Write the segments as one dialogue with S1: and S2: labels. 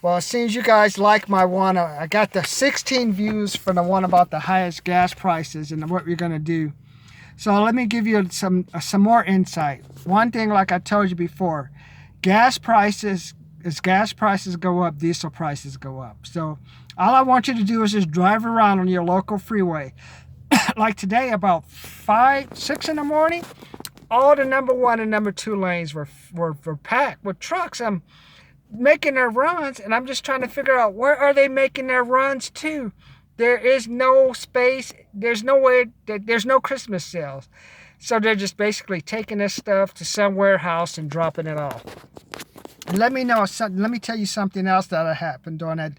S1: Well, it seems you guys like my one. I got the 16 views for the one about the highest gas prices and what we're going to do. So let me give you some more insight. One thing, like I told you before, gas prices, as gas prices go up, diesel prices go up. So all I want you to do is just drive around on your local freeway. Like today, about 6 in the morning, all the number one and number two lanes were packed with trucks. I'm making their runs, and I'm just trying to figure out, where are they making their runs to? There is no space. There's nowhere. There's no Christmas sales. So they're just basically taking this stuff to some warehouse and dropping it off. And let me tell you something else that happened during that.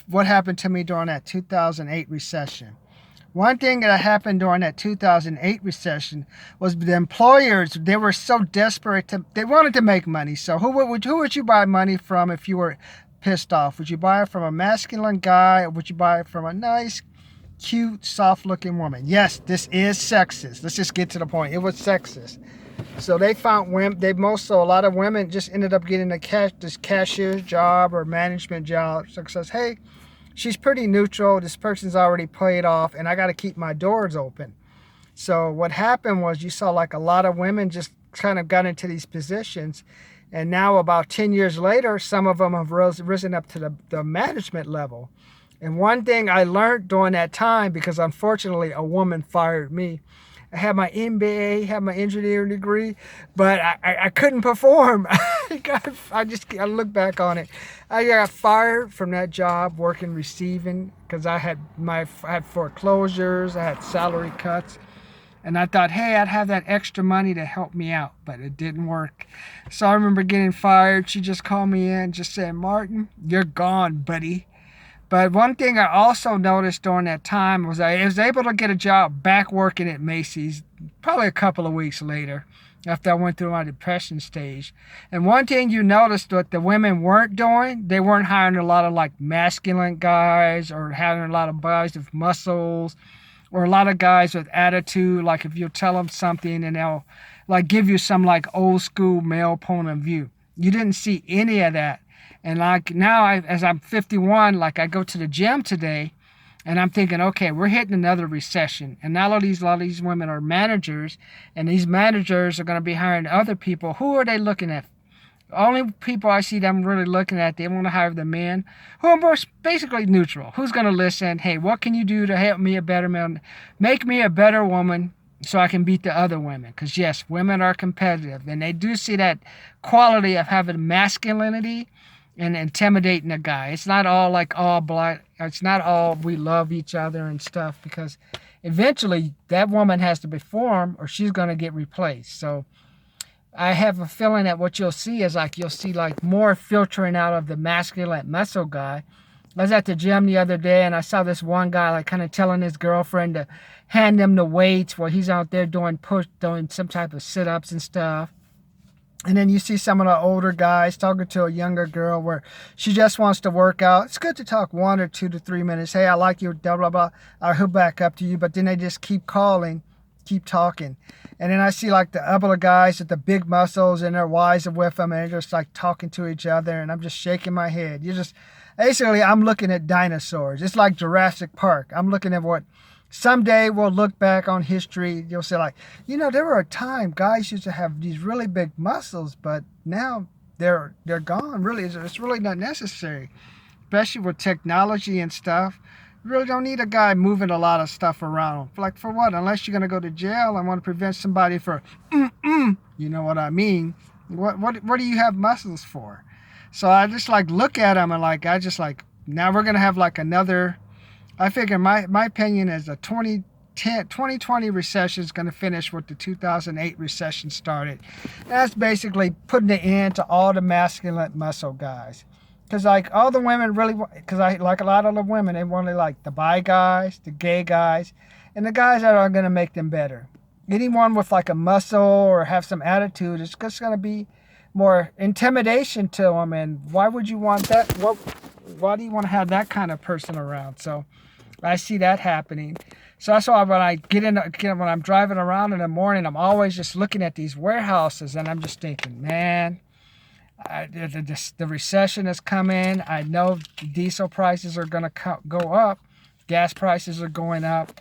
S1: What happened to me during that 2008 recession. One thing that happened during that 2008 recession was the employers, they were so desperate they wanted to make money. So who would you buy money from if you were pissed off? Would you buy it from a masculine guy, or would you buy it from a nice, cute, soft-looking woman? Yes, this is sexist. Let's just get to the point. It was sexist. So they found women. A lot of women just ended up getting this cashier's job or management job. So it says, hey, she's pretty neutral. This person's already paid off, and I got to keep my doors open. So what happened was you saw like a lot of women just kind of got into these positions. And now about 10 years later, some of them have risen up to the management level. And one thing I learned during that time, because unfortunately a woman fired me. I had my MBA, had my engineering degree, but I couldn't perform. I look back on it. I got fired from that job working receiving because I had foreclosures, I had salary cuts. And I thought, hey, I'd have that extra money to help me out, but it didn't work. So I remember getting fired. She just called me in, just saying, Martin, you're gone, buddy. But one thing I also noticed during that time was I was able to get a job back working at Macy's probably a couple of weeks later after I went through my depression stage. And one thing you noticed what the women weren't doing, they weren't hiring a lot of like masculine guys or having a lot of guys with muscles or a lot of guys with attitude. Like if you tell them something and they'll like give you some like old school male point of view. You didn't see any of that. And like now, as I'm 51, like I go to the gym today, and I'm thinking, okay, we're hitting another recession. And now a lot of these women are managers, and these managers are going to be hiring other people. Who are they looking at? The only people I see them really looking at, they want to hire the men who are more basically neutral. Who's going to listen? Hey, what can you do to help me a better man? Make me a better woman so I can beat the other women. Because yes, women are competitive, and they do see that quality of having masculinity and intimidating a guy. It's not all like all black. It's not all we love each other and stuff, because eventually that woman has to perform or she's going to get replaced. So I have a feeling that what you'll see is like you'll see like more filtering out of the masculine muscle guy. I was at the gym the other day and I saw this one guy like kind of telling his girlfriend to hand him the weights while he's out there doing some type of sit-ups and stuff. And then you see some of the older guys talking to a younger girl where she just wants to work out. It's good to talk 1 or 2 to 3 minutes. Hey, I like you, blah, blah, blah. I'll hook back up to you. But then they just keep calling, keep talking. And then I see like the other guys with the big muscles and their wives are with them. And they're just like talking to each other. And I'm just shaking my head. Basically, I'm looking at dinosaurs. It's like Jurassic Park. I'm looking at what someday we'll look back on history. You'll say like, there were a time guys used to have these really big muscles, but now they're gone. Really, it's really not necessary, especially with technology and stuff. You really don't need a guy moving a lot of stuff around. Like for what? Unless you're gonna go to jail and want to prevent somebody for, you know what I mean? What do you have muscles for? So I just like look at them and like now we're gonna have like another. I figure my opinion is the 2020 recession is going to finish what the 2008 recession started. That's basically putting an end to all the masculine muscle guys. Because like all the women because I like a lot of the women, they want to like the bi guys, the gay guys, and the guys that are going to make them better. Anyone with like a muscle or have some attitude, it's just going to be more intimidation to them. And why would you want that? Why do you want to have that kind of person around? So I see that happening. So that's why when when I'm driving around in the morning, I'm always just looking at these warehouses and I'm just thinking, man, The recession is coming. I know diesel prices are going to go up. Gas prices are going up.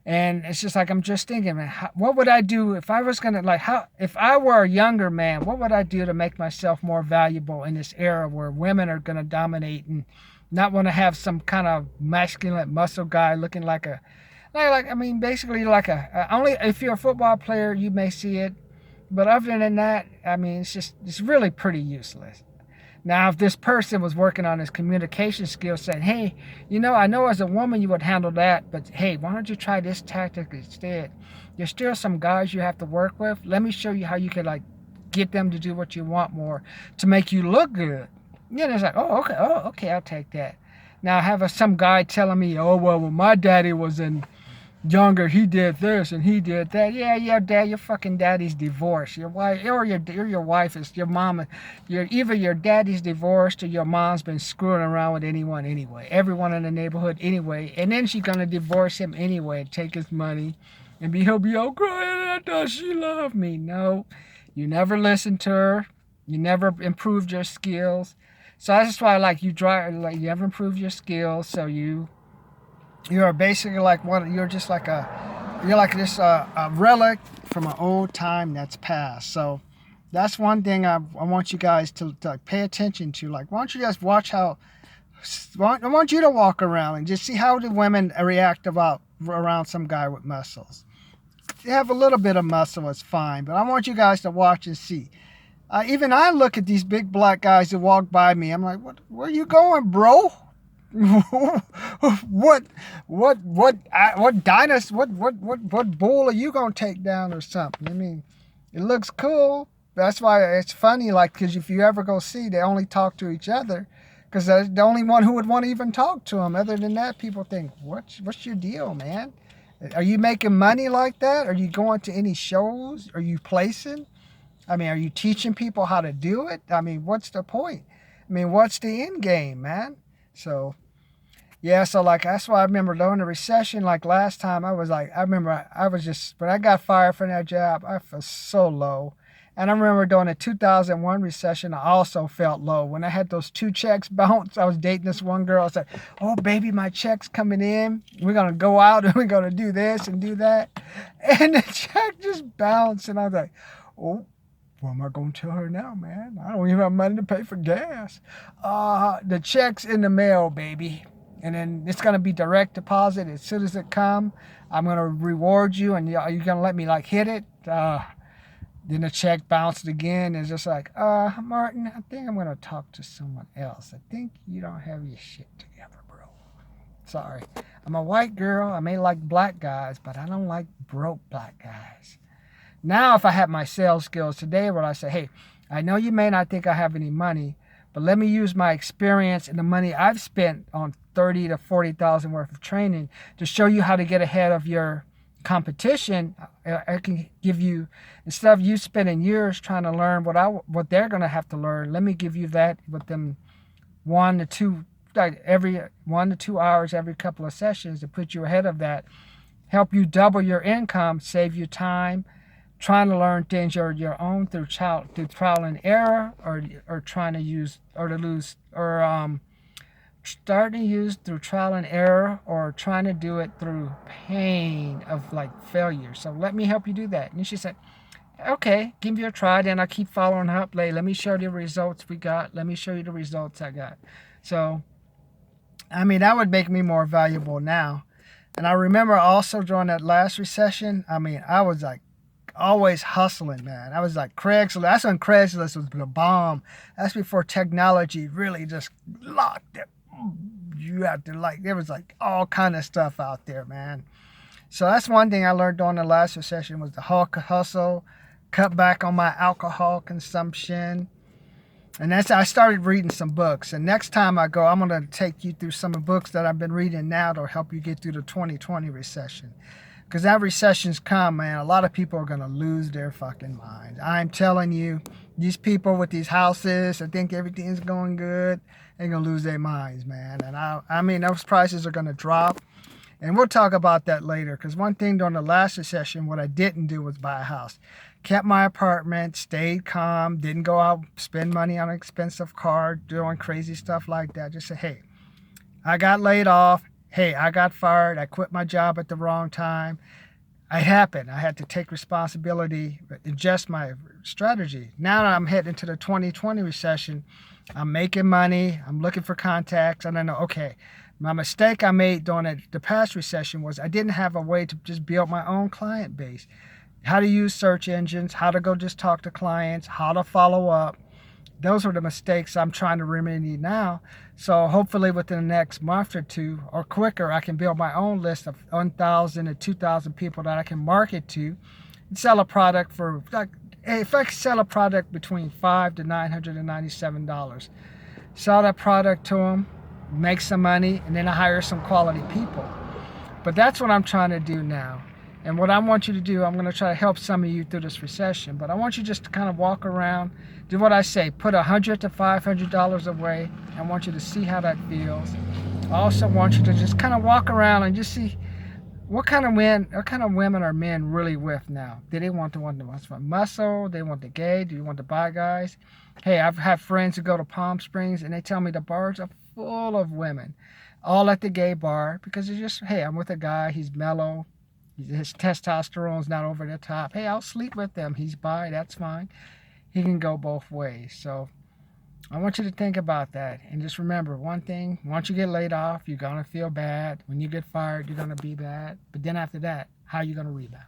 S1: And it's just like, I'm just thinking, man, what would I do if I was going to, like, if I were a younger man, what would I do to make myself more valuable in this era where women are going to dominate and not want to have some kind of masculine muscle guy looking like I mean, basically like only if you're a football player, you may see it. But other than that, I mean, it's really pretty useless. Now, if this person was working on his communication skills, saying, hey, I know as a woman you would handle that, but hey, why don't you try this tactic instead? There's still some guys you have to work with. Let me show you how you could, like, get them to do what you want more to make you look good. It's like, oh, okay, I'll take that. Now, some guy telling me, oh, well, when my daddy was younger, he did this and he did that. Yeah, your fucking daddy's divorced. Your wife or your wife is your mama. Either your daddy's divorced or your mom's been screwing around with anyone anyway. Everyone in the neighborhood anyway. And then she's gonna divorce him anyway and take his money, and he'll be all crying. Does she love me? No, you never listened to her. You never improved your skills. So that's why you never improved your skills. So you're basically you're just like a relic from an old time that's past. So that's one thing I want you guys to pay attention to. Like, why don't you guys watch I want you to walk around and just see how the women react around some guy with muscles. They have a little bit of muscle, it's fine, but I want you guys to watch and see. Even I look at these big black guys that walk by me. I'm like, where you going, bro? what dinosaur, what bull are you gonna take down or something? I mean, it looks cool. That's why it's funny, like, because if you ever go see, they only talk to each other, because they're the only one who would want to even talk to them. Other than that, people think, what's your deal, man? Are you making money like that? Are you going to any shows? Are you placing? I mean, are you teaching people how to do it? I mean, what's the point? I mean, what's the end game, man? So yeah, so like that's why I remember during the recession, like last time, I remember I was just, when I got fired from that job, I felt so low. And I remember during the 2001 recession, I also felt low. When I had those 2 checks bounce, I was dating this one girl. I said, oh, baby, my check's coming in. We're going to go out and we're going to do this and do that. And the check just bounced. And I was like, oh, what am I going to tell her now, man? I don't even have money to pay for gas. The check's in the mail, baby. And then it's going to be direct deposit. As soon as it comes, I'm going to reward you, and you're going to let me, like, hit it. Then the check bounced again. It's just like, Martin, I think I'm going to talk to someone else. I think you don't have your shit together, bro. Sorry. I'm a white girl. I may like black guys, but I don't like broke black guys. Now, if I had my sales skills today, where I say, hey, I know you may not think I have any money, but let me use my experience and the money I've spent on 30 to 40,000 worth of training to show you how to get ahead of your competition. I can give you, instead of you spending years trying to learn what they're going to have to learn, let me give you that with them 1 to 2 every 1 to 2 hours every couple of sessions to put you ahead of that, help you double your income, save you time, trying to learn things your own through trial and error, or trying to use or to lose, or starting to use through trial and error, or trying to do it through pain of like failure. So let me help you do that. And she said, okay, give you a try. Then I keep following up. Let me show you the results we got. Let me show you the results I got. So, I mean, that would make me more valuable now. And I remember also during that last recession, I mean, I was like always hustling, man. I was like Craigslist. That's when Craigslist was the bomb. That's before technology really just locked it. You have to, like, there was like all kind of stuff out there, man. So that's one thing I learned during the last recession was the hustle, cut back on my alcohol consumption. And that's how I started reading some books. And next time I go, I'm going to take you through some of the books that I've been reading now to help you get through the 2020 recession. Because that recession's come, man. A lot of people are going to lose their fucking minds. I'm telling you, these people with these houses that think everything's going good, they're going to lose their minds, man. And I mean, those prices are going to drop. And we'll talk about that later. Because one thing during the last recession, what I didn't do was buy a house. kept my apartment, stayed calm, didn't go out, spend money on an expensive car, doing crazy stuff like that. Just say, hey, I got laid off. Hey, I got fired. I quit my job at the wrong time. It happened. I had to take responsibility, adjust my strategy. Now that I'm heading into the 2020 recession, I'm making money. I'm looking for contacts. And I know, okay, my mistake I made during the past recession was I didn't have a way to just build my own client base. How to use search engines, how to go just talk to clients, how to follow up. Those are the mistakes I'm trying to remedy now. So hopefully within the next month or two or quicker, I can build my own list of 1,000 to 2,000 people that I can market to and sell a product for, like, if I sell a product between $500 to $997, sell that product to them, make some money, and then I hire some quality people. But that's what I'm trying to do now. And what I want you to do, I'm going to try to help some of you through this recession, but I want you just to kind of walk around, do what I say, put $100 to $500 away. I want you to see how that feels. I also want you to just kind of walk around and just see what kind of women are men really with now. Do they want the one that wants muscle? They want the gay? Do you want the bi guys? Hey, I've had friends who go to Palm Springs and they tell me the bars are full of women, all at the gay bar, because it's just, hey, I'm with a guy, he's mellow. His testosterone's not over the top. Hey, I'll sleep with him. He's bi, that's fine. He can go both ways. So I want you to think about that. And just remember one thing. Once you get laid off, you're going to feel bad. When you get fired, you're going to be bad. But then after that, how are you going to rebound?